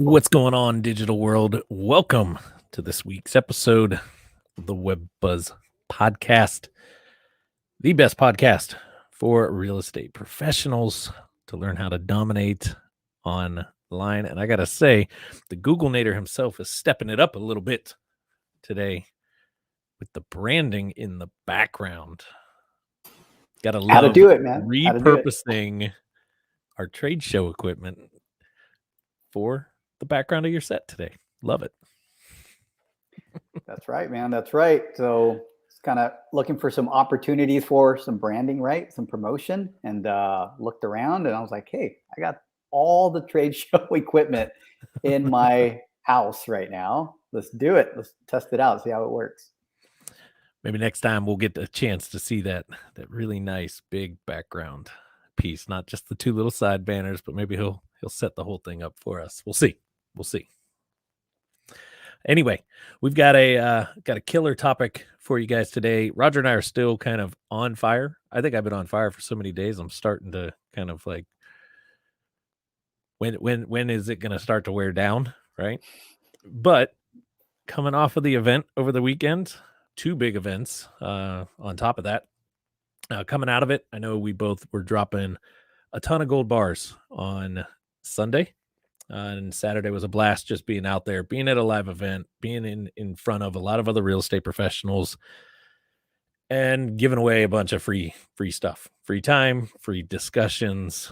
What's going on, digital world? Welcome to this week's episode of the Web Buzz Podcast, the best podcast for real estate professionals to learn how to dominate online. And I got to say, the Google Nader himself is stepping it up a little bit today with the branding in the background. Got to love how to do it, man. repurposing our trade show equipment for the background of your set today. Love it. That's right, man. That's right. So it's kind of looking for some opportunities for some branding, right? Some promotion, and looked around and I was like, hey, I got all the trade show equipment in my house right now. Let's do it. Let's test it out, see how it works. Maybe next time we'll get a chance to see that really nice big background piece, not just the two little side banners, but maybe he'll set the whole thing up for us. We'll see. Anyway, we've got a killer topic for you guys today. Roger and I are still kind of on fire. I think I've been on fire for so many days. I'm starting to kind of like, when is it going to start to wear down, right? But coming off of the event over the weekend, two big events on top of that. Coming out of it, I know we both were dropping a ton of gold bars on Sunday. And Saturday was a blast just being out there, being at a live event, being in front of a lot of other real estate professionals and giving away a bunch of free stuff, free time, free discussions,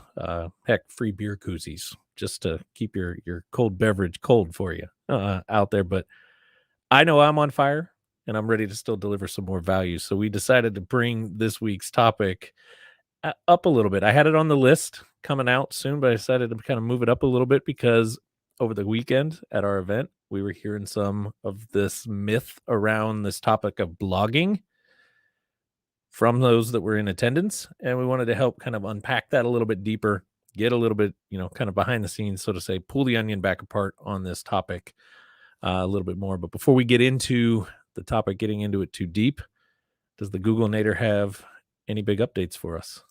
heck, free beer koozies, just to keep your cold beverage cold for you out there. But I know I'm on fire and I'm ready to still deliver some more value. So we decided to bring this week's topic up a little bit. I had it on the list coming out soon, but I decided to kind of move it up a little bit because over the weekend at our event, we were hearing some of this myth around this topic of blogging from those that were in attendance. And we wanted to help kind of unpack that a little bit deeper, get a little bit, kind of behind the scenes, so to say, pull the onion back apart on this topic a little bit more. But before we get into the topic, getting into it too deep, does the Google Nader have any big updates for us?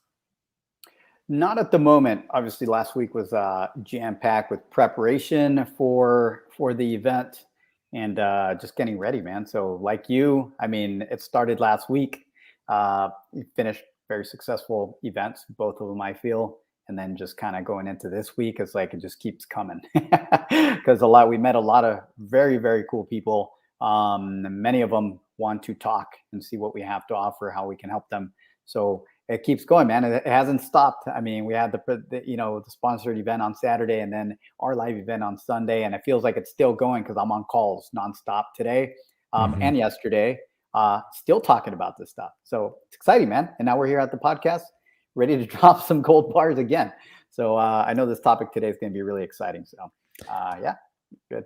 Not at the moment. Obviously, last week was jam-packed with preparation for the event and just getting ready, man. So like you, I mean, it started last week. We finished very successful events, both of them, I feel. And then just kind of going into this week, it's like it just keeps coming because we met a lot of very, very cool people. Many of them want to talk and see what we have to offer, how we can help them. So it keeps going, man. It hasn't stopped. I mean, we had the sponsored event on Saturday and then our live event on Sunday. And it feels like it's still going because I'm on calls nonstop today and yesterday, still talking about this stuff. So it's exciting, man. And now we're here at the podcast, ready to drop some gold bars again. So I know this topic today is going to be really exciting. So yeah, good.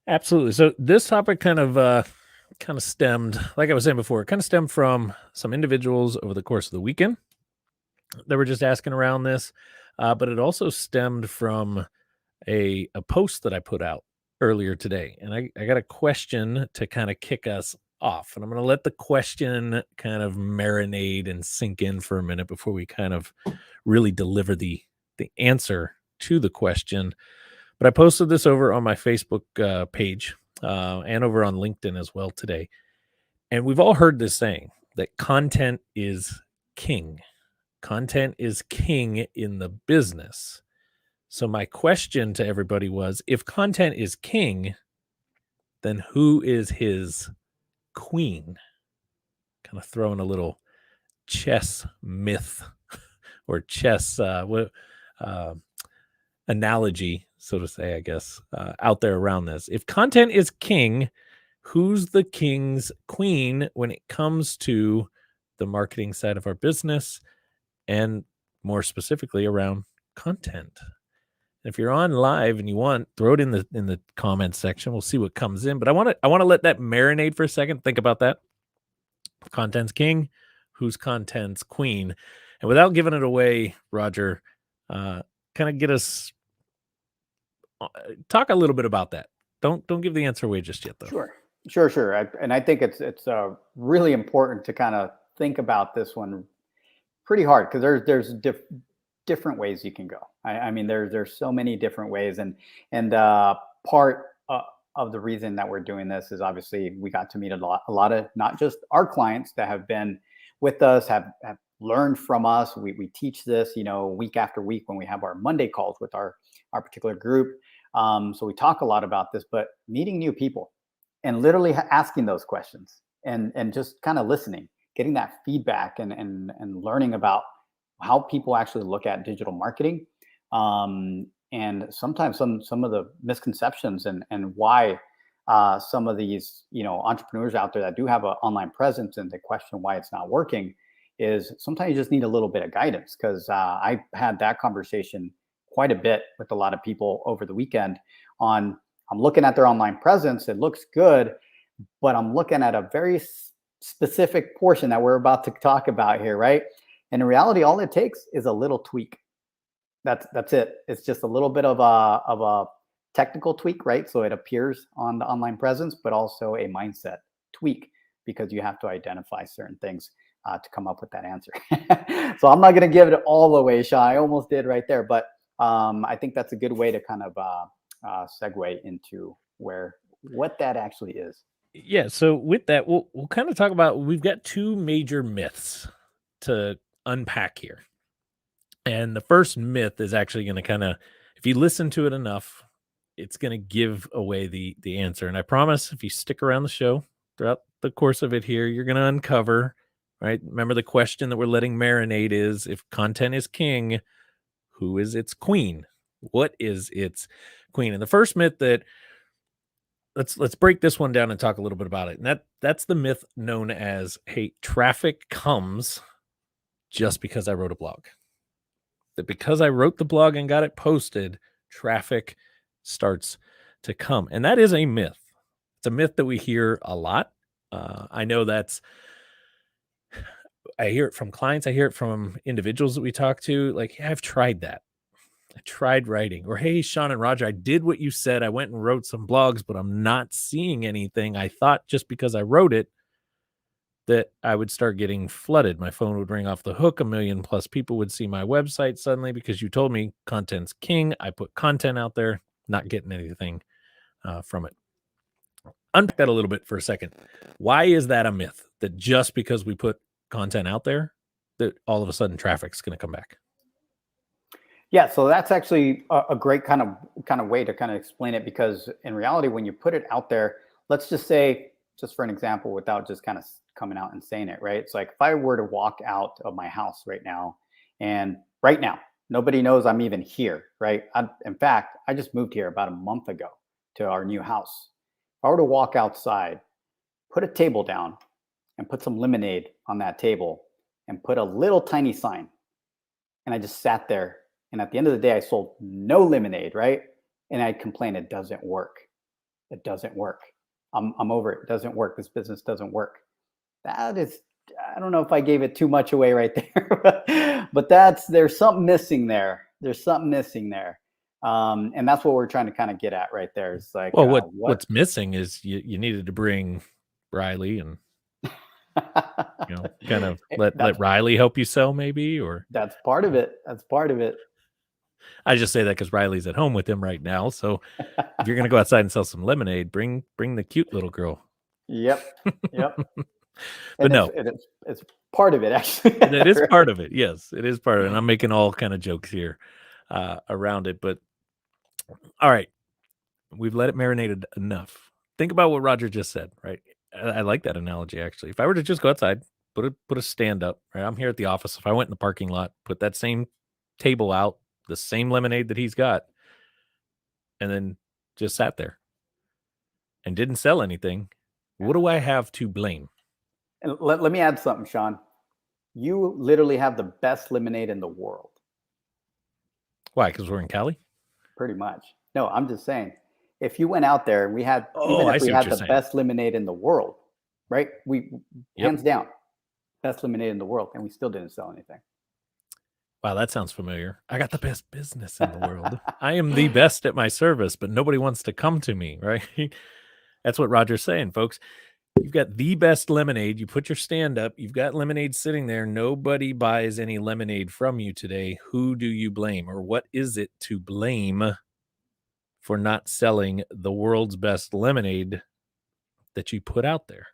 Absolutely. So this topic kind of stemmed, like I was saying before, from some individuals over the course of the weekend that were just asking around this. But it also stemmed from a post that I put out earlier today. And I got a question to kind of kick us off. And I'm going to let the question kind of marinate and sink in for a minute before we kind of really deliver the answer to the question. But I posted this over on my Facebook page and over on LinkedIn as well today. And we've all heard this saying that content is king. Content is king in the business. So my question to everybody was, if content is king, then who is his queen? Kind of throwing a little chess myth or chess analogy, so to say, I guess, out there around this. If content is king, who's the king's queen when it comes to the marketing side of our business and more specifically around content? If you're on live and you want, throw it in the comments section. We'll see what comes in. But I want to let that marinate for a second. Think about that. If content's king, who's content's queen? And without giving it away, Roger, kind of get us talk a little bit about that. Don't give the answer away just yet, though. Sure. And I think it's really important to kind of think about this one pretty hard because there's different ways you can go. I mean, there's so many different ways, and part of the reason that we're doing this is obviously we got to meet a lot of not just our clients that have been with us, have learned from us. We teach this, week after week when we have our Monday calls with our particular group. So we talk a lot about this, but meeting new people and literally asking those questions and just kind of listening, getting that feedback and learning about how people actually look at digital marketing. And sometimes some of the misconceptions and why some of these entrepreneurs out there that do have an online presence and they question why it's not working is sometimes you just need a little bit of guidance, because I had that conversation quite a bit with a lot of people over the weekend on I'm looking at their online presence, it looks good, but I'm looking at a very specific portion that we're about to talk about here, right? And in reality, all it takes is a little tweak. That's it. It's just a little bit of a technical tweak, right? So it appears on the online presence, but also a mindset tweak, because you have to identify certain things to come up with that answer. So I'm not going to give it all away, Shawn. I almost did right there, but I think that's a good way to kind of segue into what that actually is. Yeah. So with that, we'll kind of talk about, we've got two major myths to unpack here. And the first myth is actually going to kind of, if you listen to it enough, it's going to give away the answer. And I promise, if you stick around the show throughout the course of it here, you're going to uncover, right? Remember, the question that we're letting marinate is, if content is king, who is its queen? What is its queen? And the first myth that, let's break this one down and talk a little bit about it. And that's the myth known as, hey, traffic comes just because I wrote a blog. That because I wrote the blog and got it posted, traffic starts to come. And that is a myth. It's a myth that we hear a lot. I know I hear it from clients. I hear it from individuals that we talk to. Like, yeah, I've tried that. I tried writing. Or, hey, Shawn and Roger, I did what you said. I went and wrote some blogs, but I'm not seeing anything. I thought just because I wrote it that I would start getting flooded. My phone would ring off the hook. 1 million plus people would see my website suddenly because you told me content's king. I put content out there, not getting anything from it. Unpack that a little bit for a second. Why is that a myth, that just because we put content out there, that all of a sudden traffic's going to come back? Yeah, so that's actually a great kind of way to kind of explain it, because in reality, when you put it out there, let's just say, just for an example, without just kind of coming out and saying it, right? It's like if I were to walk out of my house right now, and right now nobody knows I'm even here, right? In fact, I just moved here about a month ago to our new house. If I were to walk outside, put a table down, and put some lemonade on that table, and put a little tiny sign, and I just sat there, and at the end of the day, I sold no lemonade, right? And I complain, it doesn't work. It doesn't work. I'm over it. It doesn't work. This business doesn't work. That is, I don't know if I gave it too much away right there, but there's something missing there. There's something missing there. And that's what we're trying to kind of get at right there. It's like, Well, what's missing is you needed to bring Riley and kind of let Riley help you sell, maybe, or that's part of it. That's part of it. I just say that because Riley's at home with him right now. So if you're gonna go outside and sell some lemonade, bring the cute little girl. Yep. Yep. But no, it's part of it, actually. That is part of it. Yes, it is part of it. And I'm making all kind of jokes here around it. But all right, we've let it marinate enough. Think about what Roger just said, right? I like that analogy, actually. If I were to just go outside, put a stand up, right? I'm here at the office. If I went in the parking lot, put that same table out, the same lemonade that he's got, and then just sat there and didn't sell anything, what do I have to blame? And let me add something, Shawn. You literally have the best lemonade in the world. Why? Because we're in Cali? Pretty much. No, I'm just saying, if you went out there and we had, Oh, even I if see we what had you're the saying. best lemonade in the world, right? We Yep. hands down, best lemonade in the world, and we still didn't sell anything. Wow, that sounds familiar. I got the best business in the world. I am the best at my service, but nobody wants to come to me, right? That's what Roger's saying, folks. You've got the best lemonade. You put your stand up. You've got lemonade sitting there. Nobody buys any lemonade from you today. Who do you blame, or what is it to blame for not selling the world's best lemonade that you put out there.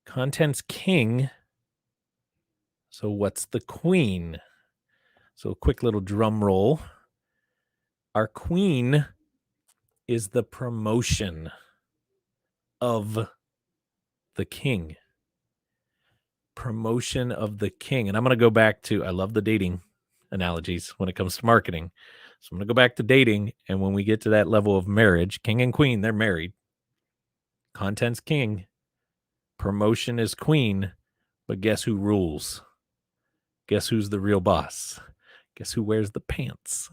Content's king. So what's the queen? So a quick little drum roll. Our queen is the promotion of the king. Promotion of the king. And I'm going to go back to, I love the dating analogies when it comes to marketing. So I'm going to go back to dating. And when we get to that level of marriage, king and queen, they're married. Content's king. Promotion is queen. But guess who rules? Guess who's the real boss? Guess who wears the pants?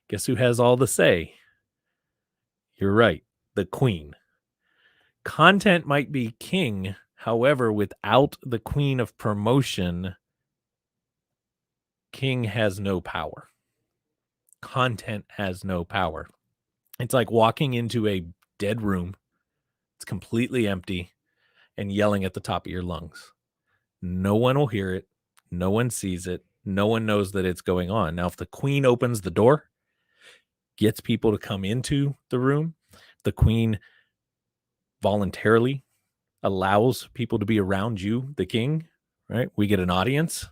Guess who has all the say? You're right, the queen. Content might be king. However, without the queen of promotion, king has no power. Content has no power. It's like walking into a dead room. It's completely empty and yelling at the top of your lungs. No one will hear it. No one sees it. No one knows that it's going on. Now, if the queen opens the door, gets people to come into the room, the queen voluntarily allows people to be around you, the king, right? We get an audience.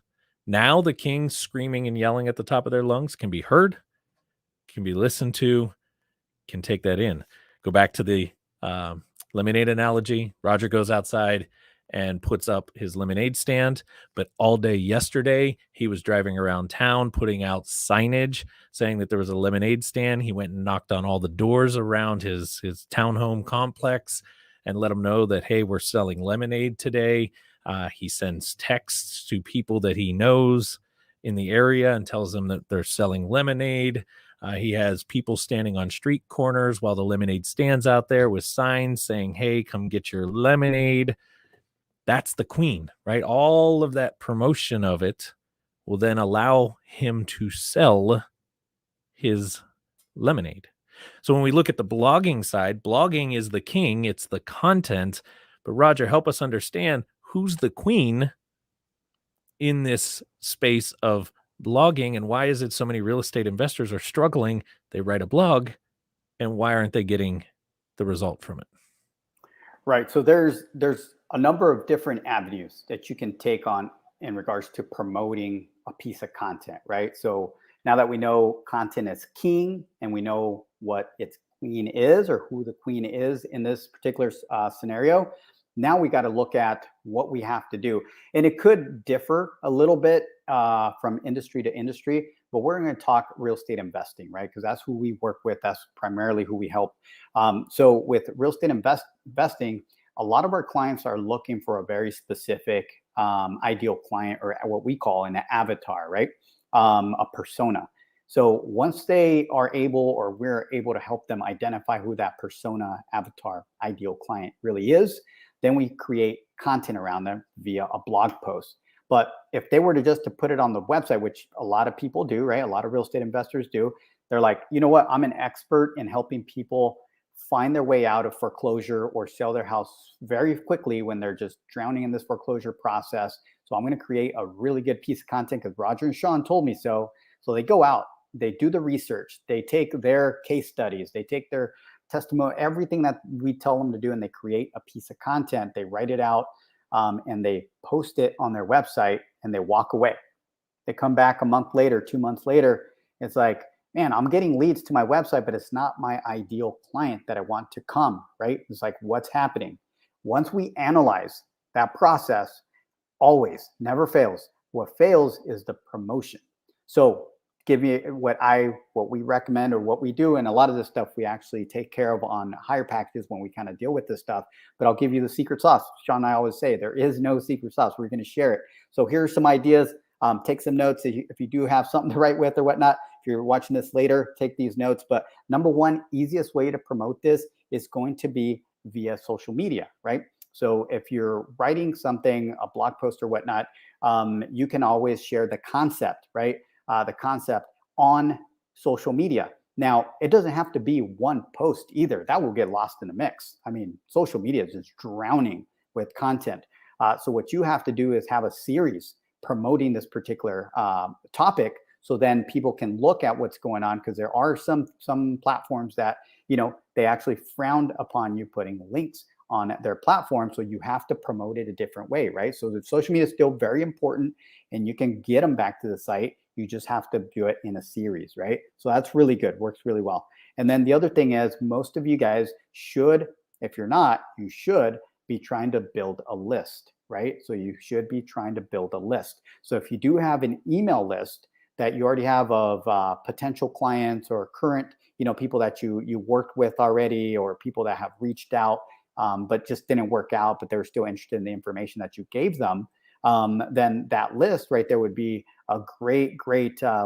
Now the king screaming and yelling at the top of their lungs can be heard, can be listened to, can take that in. Go back to the lemonade analogy. Roger goes outside and puts up his lemonade stand, but all day yesterday he was driving around town putting out signage saying that there was a lemonade stand. He went and knocked on all the doors around his townhome complex and let them know that, hey, we're selling lemonade today. He sends texts to people that he knows in the area and tells them that they're selling lemonade. He has people standing on street corners while the lemonade stands out there with signs saying, hey, come get your lemonade. That's the queen, right? All of that promotion of it will then allow him to sell his lemonade. So when we look at the blogging side, blogging is the king, it's the content. But Roger, help us understand who's the queen in this space of blogging, and why is it so many real estate investors are struggling? They write a blog, and why aren't they getting the result from it? Right. So there's a number of different avenues that you can take on in regards to promoting a piece of content, right? So now that we know content is king and we know what its queen is or who the queen is in this particular scenario, now we got to look at what we have to do. And it could differ a little bit from industry to industry, but we're going to talk real estate investing, right? Because that's who we work with. That's primarily who we help. So with real estate investing, a lot of our clients are looking for a very specific ideal client, or what we call an avatar, right? A persona. So once they are able, or we're able to help them identify who that persona, avatar, ideal client really is, then we create content around them via a blog post. But if they were to put it on the website, which a lot of people do, right? A lot of real estate investors do. They're like, you know what? I'm an expert in helping people find their way out of foreclosure or sell their house very quickly when they're just drowning in this foreclosure process. So I'm going to create a really good piece of content because Roger and Shawn told me so. So they go out, they do the research, they take their case studies, they take their testimony, everything that we tell them to do, and they create a piece of content. They write it out and they post it on their website, and they walk away. They come back a month later, 2 months later. It's like, man, I'm getting leads to my website, but it's not my ideal client that I want to come, right? It's like, what's happening? Once we analyze that process, always, never fails. What fails is the promotion. So give me what we recommend, or what we do. And a lot of this stuff we actually take care of on higher packages when we kind of deal with this stuff. But I'll give you the secret sauce. Shawn and I always say there is no secret sauce. We're going to share it. So here's some ideas. Take some notes if you do have something to write with or whatnot. If you're watching this later, take these notes. But number one, easiest way to promote this is going to be via social media, right? So if you're writing something, a blog post or whatnot, you can always share the concept, right? The concept on social media. Now, it doesn't have to be one post either. That will get lost in the mix. I mean, social media is just drowning with content. So what you have to do is have a series promoting this particular topic, So then people can look at what's going on, because there are some platforms that, they actually frowned upon you putting links on their platform. So you have to promote it a different way, right? So the social media is still very important, and you can get them back to the site. You just have to do it in a series, right? So that's really good, works really well. And then the other thing is, most of you guys should, if you're not, you should be trying to build a list, right? So you should be trying to build a list. So if you do have an email list that you already have of potential clients or current, people that you worked with already, or people that have reached out but just didn't work out, but they were still interested in the information that you gave them, then that list right there would be a great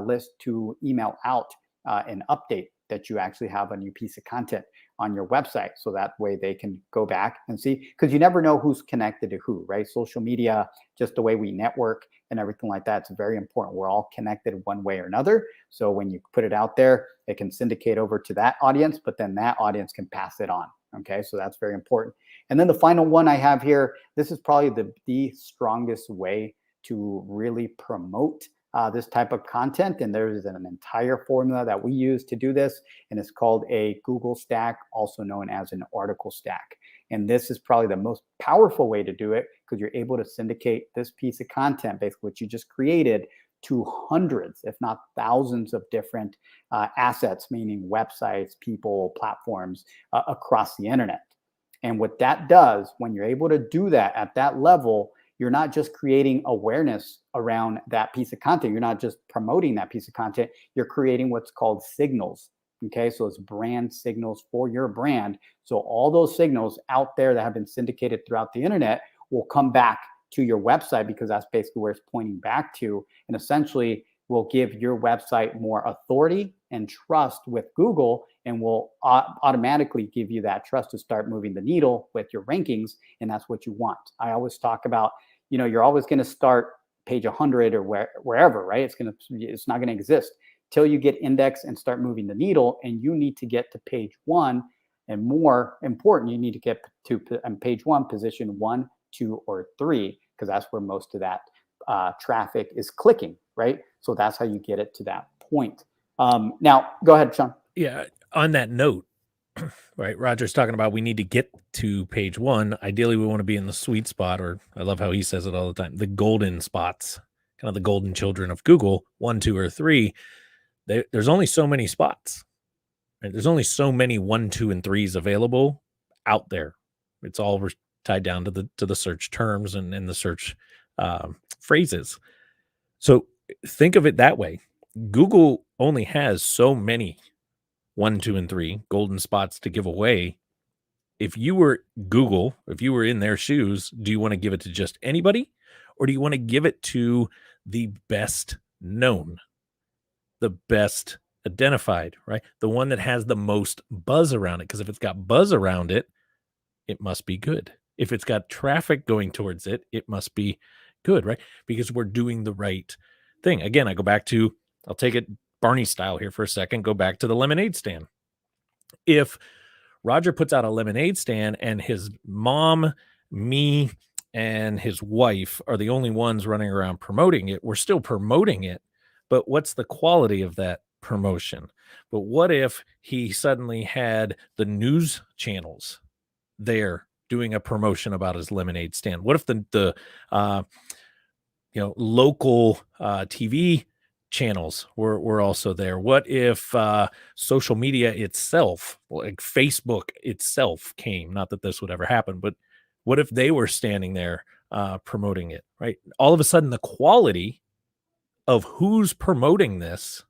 list to email out an update that you actually have a new piece of content on your website. So that way they can go back and see, because you never know who's connected to who, right? Social media, just the way we network and everything like that, it's very important. We're all connected one way or another. So when you put it out there, it can syndicate over to that audience, but then that audience can pass it on. Okay, so that's very important. And then the final one I have here, this is probably the strongest way to really promote this type of content. And there's an entire formula that we use to do this, and it's called a Google stack, also known as an article stack. And this is probably the most powerful way to do it, because you're able to syndicate this piece of content, basically what you just created, to hundreds, if not thousands of different assets, meaning websites, people, platforms across the internet. And what that does, when you're able to do that at that level, you're not just creating awareness around that piece of content. You're not just promoting that piece of content. You're creating what's called signals. Okay, so it's brand signals for your brand. So all those signals out there that have been syndicated throughout the internet will come back to your website, because that's basically where it's pointing back to, and essentially will give your website more authority and trust with Google, and will automatically give you that trust to start moving the needle with your rankings. And that's what you want. I always talk about, you're always going to start page 100 or wherever, right? It's not going to exist till you get indexed and start moving the needle. And you need to get to page 1, and more important, you need to get to page 1, position 1, 2, or 3, because that's where most of that traffic is clicking, right? So that's how you get it to that point. Now, go ahead, Shawn. Yeah. On that note, right, Roger's talking about we need to get to page 1. Ideally, we want to be in the sweet spot, or I love how he says it all the time, the golden spots, kind of the golden children of Google, 1, 2, or 3. There's only so many spots. Right? There's only so many 1, 2, and 3s available out there. It's all tied down to the search terms and the search phrases. So think of it that way. Google only has so many 1, 2, and 3 golden spots to give away. If you were Google, if you were in their shoes, do you want to give it to just anybody, or do you want to give it to the best known, the best identified, right? The one that has the most buzz around it? Because if it's got buzz around it, it must be good. If it's got traffic going towards it, it must be good, right? Because we're doing the right thing. Again, I go back to, I'll take it Barney style here for a second, go back to the lemonade stand. If Roger puts out a lemonade stand and his mom, me, and his wife are the only ones running around promoting it, we're still promoting it, but what's the quality of that promotion? But what if he suddenly had the news channels there doing a promotion about his lemonade stand? What if the local TV channels were also there? What if social media itself, like Facebook itself, came? Not that this would ever happen, but what if they were standing there promoting it, right? All of a sudden, the quality of who's promoting this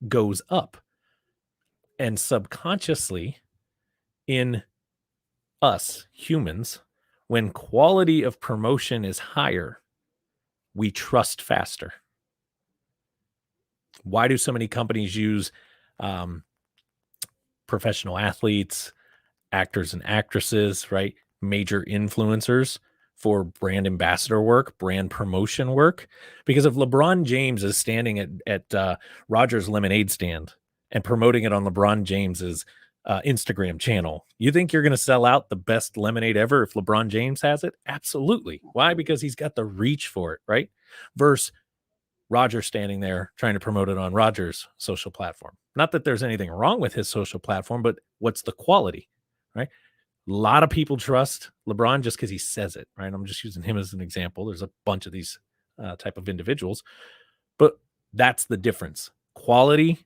goes up. And subconsciously, in us humans, when quality of promotion is higher, we trust faster. Why do so many companies use professional athletes, actors and actresses, right? Major influencers for brand ambassador work, brand promotion work? Because if LeBron James is standing at Roger's lemonade stand and promoting it on LeBron James's Instagram channel, you think you're going to sell out the best lemonade ever if LeBron James has it? Absolutely. Why? Because he's got the reach for it, right? Versus Roger standing there trying to promote it on Roger's social platform. Not that there's anything wrong with his social platform, but what's the quality, right? A lot of people trust LeBron just because he says it, right? I'm just using him as an example. There's a bunch of these type of individuals, but that's the difference. Quality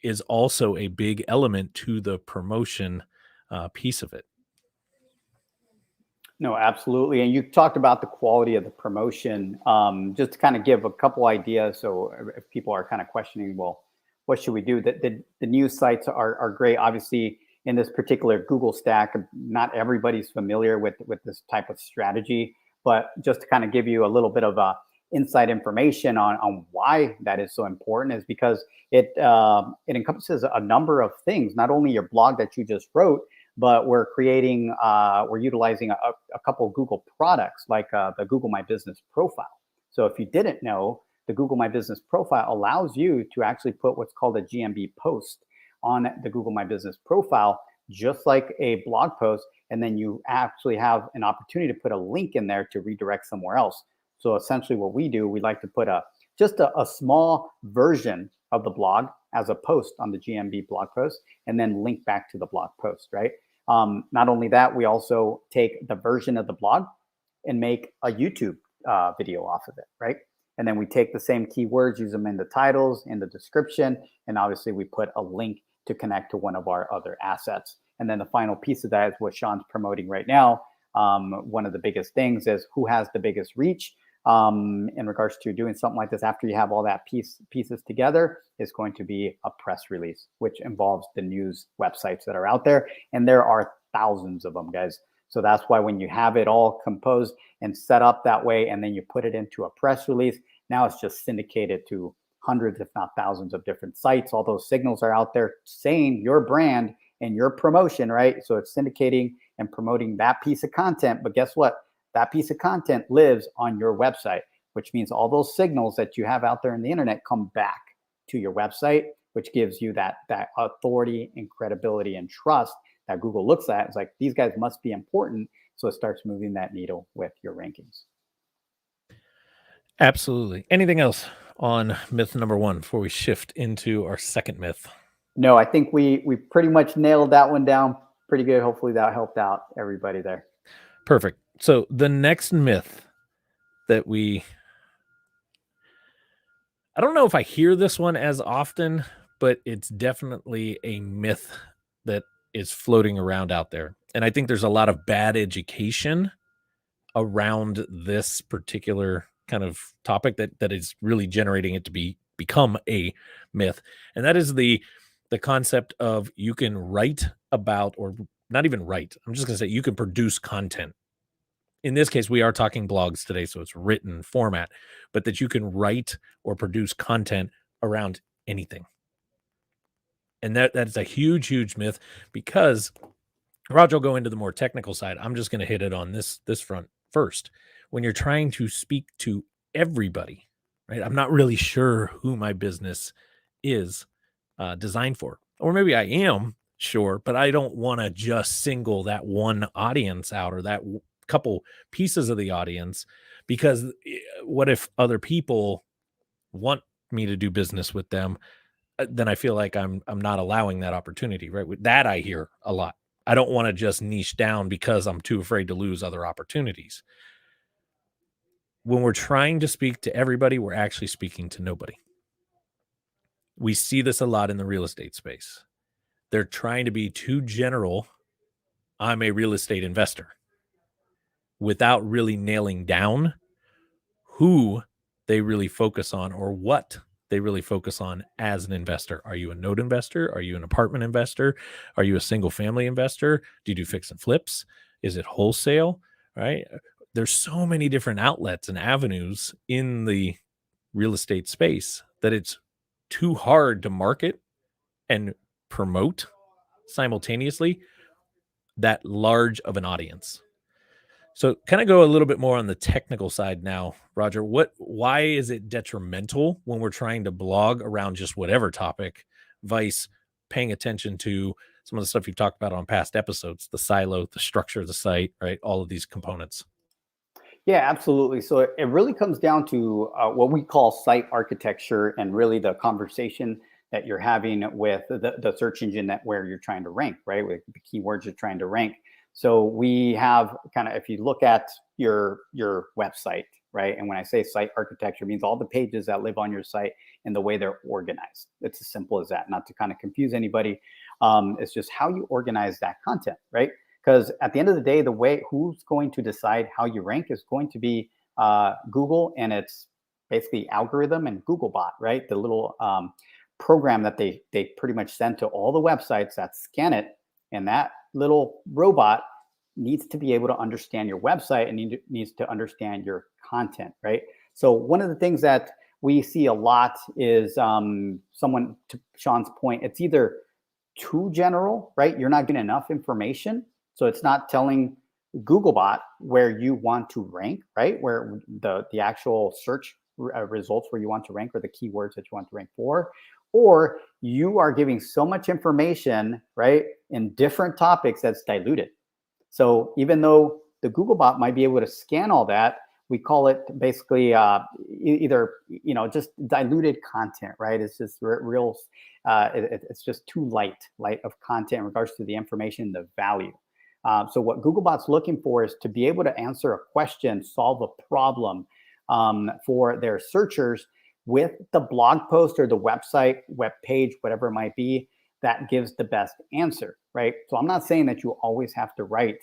is also a big element to the promotion piece of it. No, absolutely. And you talked about the quality of the promotion. Just to kind of give a couple ideas. So if people are kind of questioning, well, what should we do? The news sites are great. Obviously, in this particular Google stack, not everybody's familiar with this type of strategy. But just to kind of give you a little bit of inside information on why that is so important is because it encompasses a number of things, not only your blog that you just wrote, but we're utilizing a couple of Google products like the Google My Business profile. So if you didn't know, the Google My Business profile allows you to actually put what's called a GMB post on the Google My Business profile, just like a blog post. And then you actually have an opportunity to put a link in there to redirect somewhere else. So essentially what we do, we like to put just a small version of the blog as a post on the GMB blog post and then link back to the blog post, right? Not only that, we also take the version of the blog and make a YouTube video off of it, right? And then we take the same keywords, use them in the titles, in the description, and obviously we put a link to connect to one of our other assets. And then the final piece of that is what Shawn's promoting right now. One of the biggest things is who has the biggest reach in regards to doing something like this. After you have all that pieces together, is going to be a press release, which involves the news websites that are out there. And there are thousands of them, guys. So that's why when you have it all composed and set up that way, and then you put it into a press release, now it's just syndicated to hundreds, if not thousands of different sites. All those signals are out there saying your brand and your promotion, right? So it's syndicating and promoting that piece of content. But guess what? That piece of content lives on your website, which means all those signals that you have out there in the internet come back to your website, which gives you that authority and credibility and trust that Google looks at. It's like, these guys must be important. So it starts moving that needle with your rankings. Absolutely. Anything else on myth number one before we shift into our second myth? No, I think we pretty much nailed that one down pretty good. Hopefully that helped out everybody there. Perfect. So the next myth that I don't know if I hear this one as often, but it's definitely a myth that is floating around out there. And I think there's a lot of bad education around this particular kind of topic that is really generating it to become a myth. And that is the concept of you can write about, or not even write, I'm just going to say you can produce content. In this case, we are talking blogs today, so it's written format, but that you can write or produce content around anything. And that's a huge myth, because Roger will go into the more technical side. I'm just going to hit it on this front first. When you're trying to speak to everybody, right? I'm not really sure who my business is designed for, or maybe I am sure, but I don't want to just single that one audience out, or that couple pieces of the audience, because what if other people want me to do business with them? Then I feel like I'm not allowing that opportunity, right? With that, I hear a lot. I don't want to just niche down because I'm too afraid to lose other opportunities. When we're trying to speak to everybody, we're actually speaking to nobody. We see this a lot in the real estate space. They're trying to be too general. I'm a real estate investor, without really nailing down who they really focus on, or what they really focus on as an investor. Are you a note investor? Are you an apartment investor? Are you a single family investor? Do you do fix and flips? Is it wholesale? Right? There's so many different outlets and avenues in the real estate space that it's too hard to market and promote simultaneously that large of an audience. So kind of go a little bit more on the technical side now, Roger. Why is it detrimental when we're trying to blog around just whatever topic, vice paying attention to some of the stuff you've talked about on past episodes, the silo, the structure of the site, right? All of these components. Yeah, absolutely. So it really comes down to what we call site architecture and really the conversation that you're having with the search engine that where you're trying to rank, right? With the keywords you're trying to rank. So we have kind of, if you look at your website, right? And when I say site architecture, it means all the pages that live on your site and the way they're organized. It's as simple as that, not to kind of confuse anybody. It's just how you organize that content, right? Because at the end of the day, the way who's going to decide how you rank is going to be Google and its basically algorithm and Googlebot, right? The little program that they pretty much send to all the websites that scan it, and that little robot needs to be able to understand your website and needs to understand your content, right? So one of the things that we see a lot is someone, to Sean's point, it's either too general, right? You're not getting enough information. So it's not telling Googlebot where you want to rank, right? Where the actual search results where you want to rank or the keywords that you want to rank for. Or you are giving so much information, right, in different topics that's diluted. So even though the Googlebot might be able to scan all that, we call it basically either just diluted content, right? It's just real. It's just too light of content in regards to the information, the value. So what Googlebot's looking for is to be able to answer a question, solve a problem for their searchers with the blog post or the website, web page, whatever it might be, that gives the best answer, right? So I'm not saying that you always have to write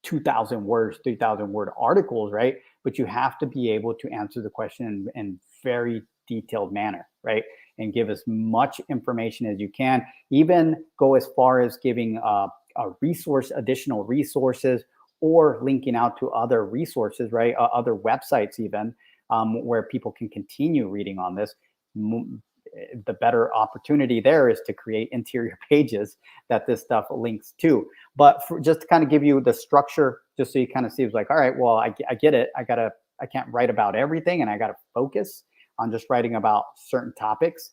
2,000 words, 3,000 word articles, right? But you have to be able to answer the question in very detailed manner, right? And give as much information as you can. Even go as far as giving a resource, additional resources, or linking out to other resources, right? Other websites, even where people can continue reading on this. The better opportunity there is to create interior pages that this stuff links to. But just to kind of give you the structure, just so you kind of see, it's like, all right, well, I get it. I can't write about everything, and I got to focus on just writing about certain topics.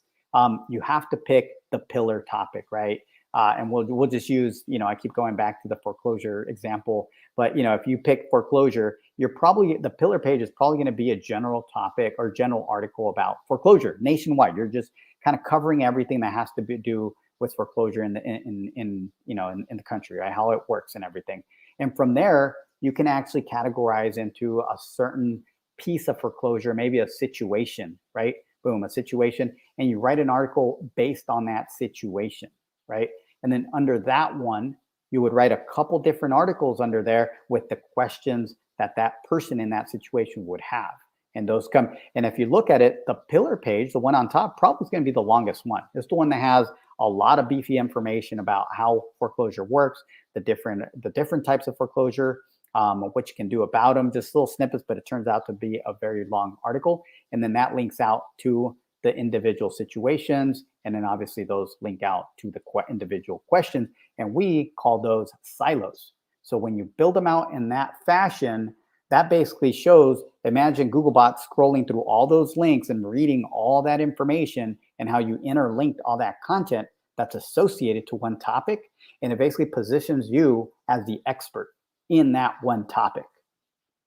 You have to pick the pillar topic, right? And we'll just use, I keep going back to the foreclosure example, but if you pick foreclosure, the pillar page is probably going to be a general topic or general article about foreclosure nationwide. You're just kind of covering everything that has to do with foreclosure in the country, right? How it works and everything. And from there, you can actually categorize into a certain piece of foreclosure, maybe a situation, right? Boom, a situation, and you write an article based on that situation, right? And then under that one, you would write a couple different articles under there with the questions that person in that situation would have. And those come, and if you look at it, the pillar page, the one on top, probably is going to be the longest one. It's the one that has a lot of beefy information about how foreclosure works, the different types of foreclosure, what you can do about them, just little snippets, but it turns out to be a very long article. And then that links out to the individual situations. And then obviously those link out to the individual questions. And we call those silos. So when you build them out in that fashion, that basically shows, imagine Googlebot scrolling through all those links and reading all that information and how you interlinked all that content that's associated to one topic. And it basically positions you as the expert in that one topic.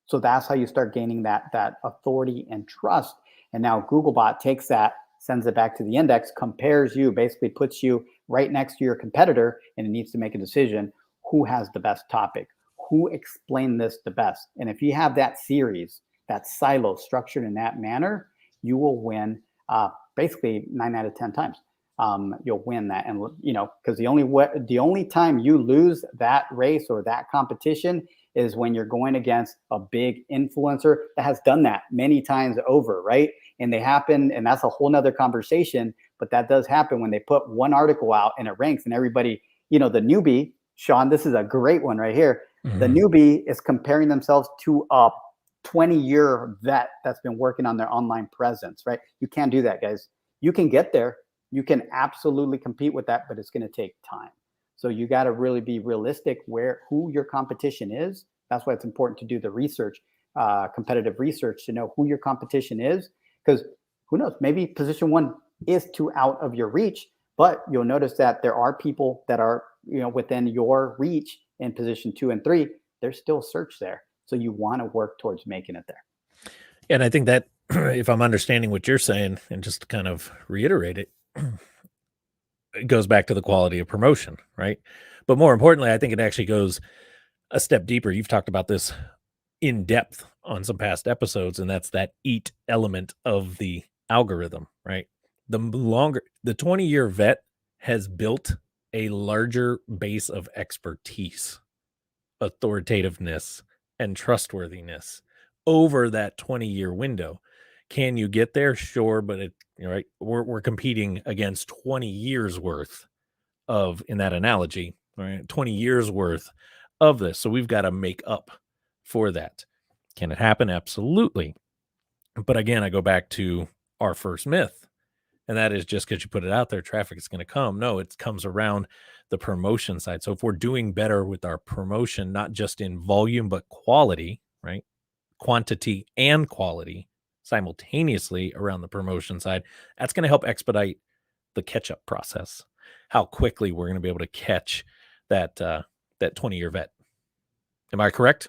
So that's how you start gaining that authority and trust. And now Googlebot takes that, sends it back to the index, compares you, basically puts you right next to your competitor, and it needs to make a decision. Who has the best topic? Who explained this the best? And if you have that series, that silo structured in that manner, you will win basically 9 out of 10 times. You'll win that. And, because the only time you lose that race or that competition is when you're going against a big influencer that has done that many times over, right? And they happen, and that's a whole nother conversation, but that does happen when they put one article out and it ranks and everybody, the newbie, Shawn, this is a great one right here. Mm-hmm. The newbie is comparing themselves to a 20-year vet that's been working on their online presence, right? You can't do that, guys. You can get there. You can absolutely compete with that, but it's going to take time. So you got to really be realistic who your competition is. That's why it's important to do the research, competitive research, to know who your competition is, because who knows, maybe position one is too out of your reach, but you'll notice that there are people that are, within your reach in position 2 and 3. There's still search there. So you want to work towards making it there. And I think that if I'm understanding what you're saying, and just to kind of reiterate it, it goes back to the quality of promotion, right? But more importantly, I think it actually goes a step deeper. You've talked about this in depth on some past episodes, and that's that eat element of the algorithm, right? The 20-year vet has built a larger base of expertise, authoritativeness, and trustworthiness over that 20-year window. Can you get there? Sure, but right, we're competing against 20 years worth of, in that analogy, right? 20 years worth of this. So we've got to make up for that. Can it happen? Absolutely. But again, I go back to our first myth, and that is just because you put it out there, traffic is going to come. No, it comes around the promotion side. So if we're doing better with our promotion, not just in volume, but quality, right? Quantity and quality simultaneously around the promotion side, that's going to help expedite the catch up process. How quickly we're going to be able to catch that 20-year vet. Am I correct?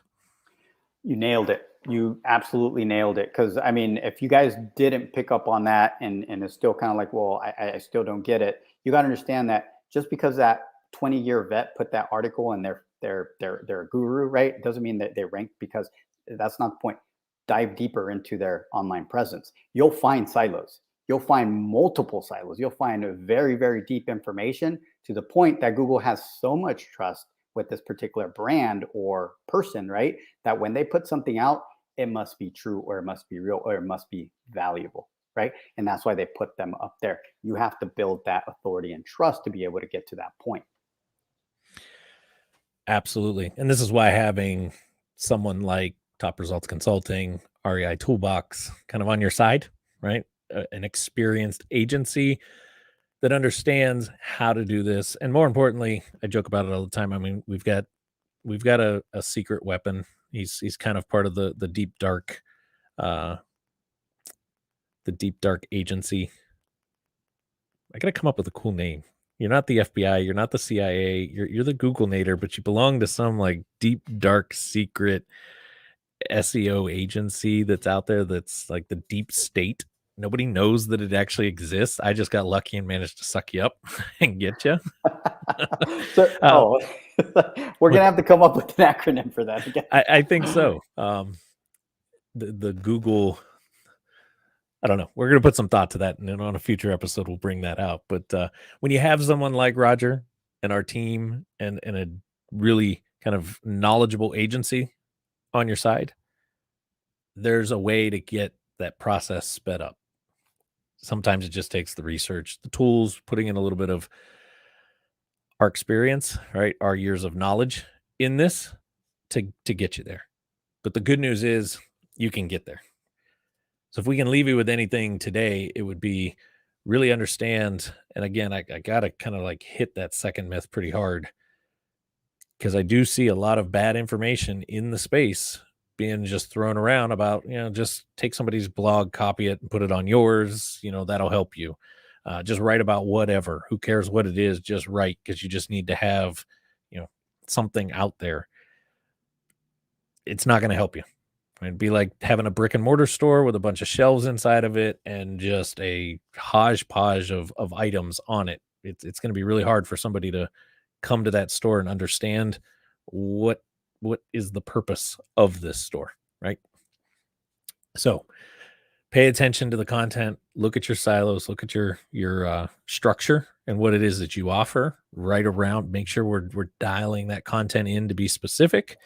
You nailed it. You absolutely nailed it. Because I mean, if you guys didn't pick up on that, and it's still kind of like, well, I still don't get it. You got to understand that just because that 20-year vet put that article in their guru, right? It doesn't mean that they rank, because that's not the point. Dive deeper into their online presence. You'll find silos. You'll find multiple silos. You'll find a very, very deep information, to the point that Google has so much trust with this particular brand or person, right? That when they put something out, it must be true, or it must be real, or it must be valuable, right? And that's why they put them up there. You have to build that authority and trust to be able to get to that point. Absolutely. And this is why having someone like Top Results Consulting, REI Toolbox kind of on your side, right? An experienced agency that understands how to do this. And more importantly, I joke about it all the time. I mean, we've got a secret weapon. He's kind of part of the deep dark uh agency. I gotta come up with a cool name. You're not the FBI, you're not the CIA, you're the Google Nader, but you belong to some like deep dark secret SEO agency that's out there, that's like the deep state. Nobody knows that it actually exists. I just got lucky and managed to suck you up and get you. So, uh, we're but gonna have to come up with an acronym for that again. I think so. The Google, I don't know. We're going to put some thought to that, and then on a future episode, we'll bring that out. But when you have someone like Roger and our team, and a really kind of knowledgeable agency on your side, there's a way to get that process sped up. Sometimes it just takes the research, the tools, putting in a little bit of our experience, right? Our years of knowledge in this to get you there. But the good news is you can get there. So if we can leave you with anything today, it would be really understand. And again, I got to kind of like hit that second myth pretty hard, because I do see a lot of bad information in the space being just thrown around about, just take somebody's blog, copy it, and put it on yours. That'll help you. Just write about whatever. Who cares what it is? Just write, because you just need to have, something out there. It's not going to help you. It'd be like having a brick and mortar store with a bunch of shelves inside of it and just a hodgepodge of items on it. It's going to be really hard for somebody to come to that store and understand what is the purpose of this store, right? So pay attention to the content, look at your silos, look at your structure and what it is that you offer right around. Make sure we're dialing that content in to be specific.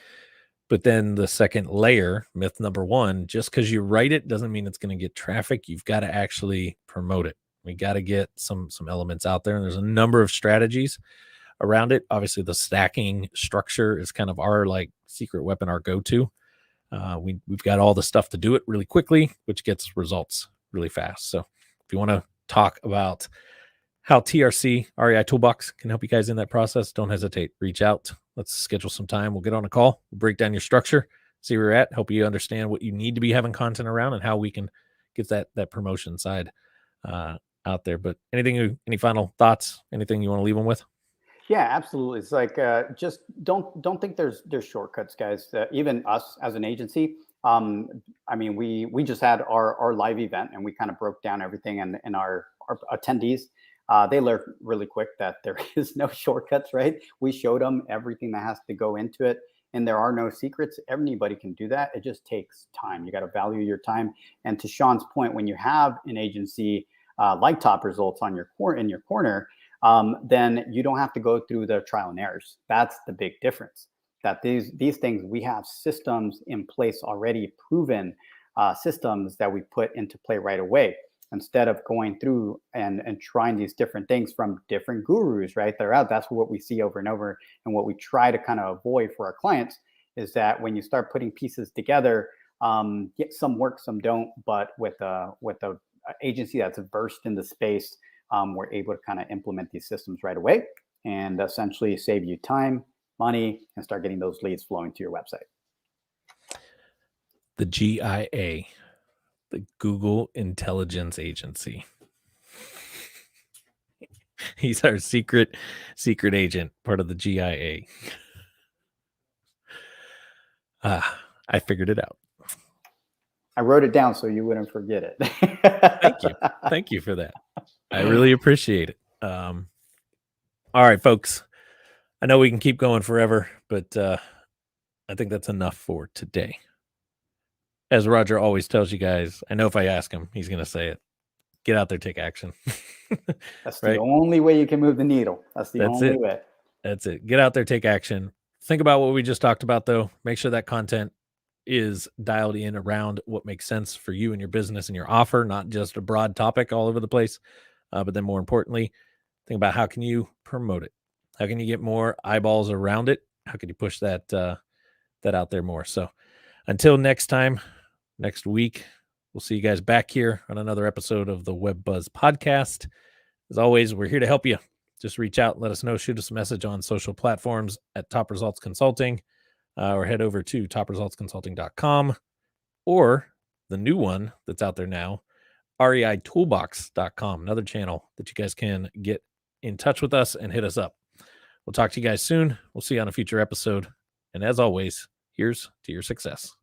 But then the second layer, myth number one, just because you write it doesn't mean it's going to get traffic. You've got to actually promote it. We got to get some elements out there. And there's a number of strategies around it. Obviously, the stacking structure is kind of our like secret weapon, our go-to. We've got all the stuff to do it really quickly, which gets results really fast. So if you want to talk about how TRC REI Toolbox can help you guys in that process, don't hesitate. Reach out. Let's schedule some time. We'll get on a call. We'll break down your structure, see where you're at, help you understand what you need to be having content around, and how we can get that promotion side out there. But any final thoughts? Anything you want to leave them with? Yeah, absolutely. It's like just don't think there's shortcuts, guys. Even us as an agency, I mean, we just had our live event and we kind of broke down everything, and our attendees, they learned really quick that there is no shortcuts, right? We showed them everything that has to go into it, and there are no secrets. Anybody can do that. It just takes time. You got to value your time. And to Shawn's point, when you have an agency like Top Results on your core in your corner, then you don't have to go through the trial and errors. That's the big difference. That these things, we have systems in place already, proven systems that we put into play right away. Instead of going through and trying these different things from different gurus, right? They're out. That's what we see over and over. And what we try to kind of avoid for our clients is that when you start putting pieces together, some work, some don't. But with a agency that's versed in the space, we're able to kind of implement these systems right away and essentially save you time, money, and start getting those leads flowing to your website. The GIA, the Google Intelligence Agency. He's our secret agent, part of the GIA. I figured it out. I wrote it down so you wouldn't forget it. Thank you. Thank you for that. I really appreciate it. All right, folks. I know we can keep going forever, but I think that's enough for today. As Roger always tells you guys, I know if I ask him, he's going to say it. Get out there, take action. That's right? The only way you can move the needle. That's the only way. That's it. Get out there, take action. Think about what we just talked about, though. Make sure that content is dialed in around what makes sense for you and your business and your offer, not just a broad topic all over the place. But then more importantly, think about how can you promote it? How can you get more eyeballs around it? How can you push that out there more? So until next time, next week, we'll see you guys back here on another episode of the Web Buzz Podcast. As always, we're here to help you. Just reach out, let us know, shoot us a message on social platforms at Top Results Consulting, or head over to topresultsconsulting.com, or the new one that's out there now, reitoolbox.com, another channel that you guys can get in touch with us and hit us up. We'll talk to you guys soon. We'll see you on a future episode. And as always, here's to your success.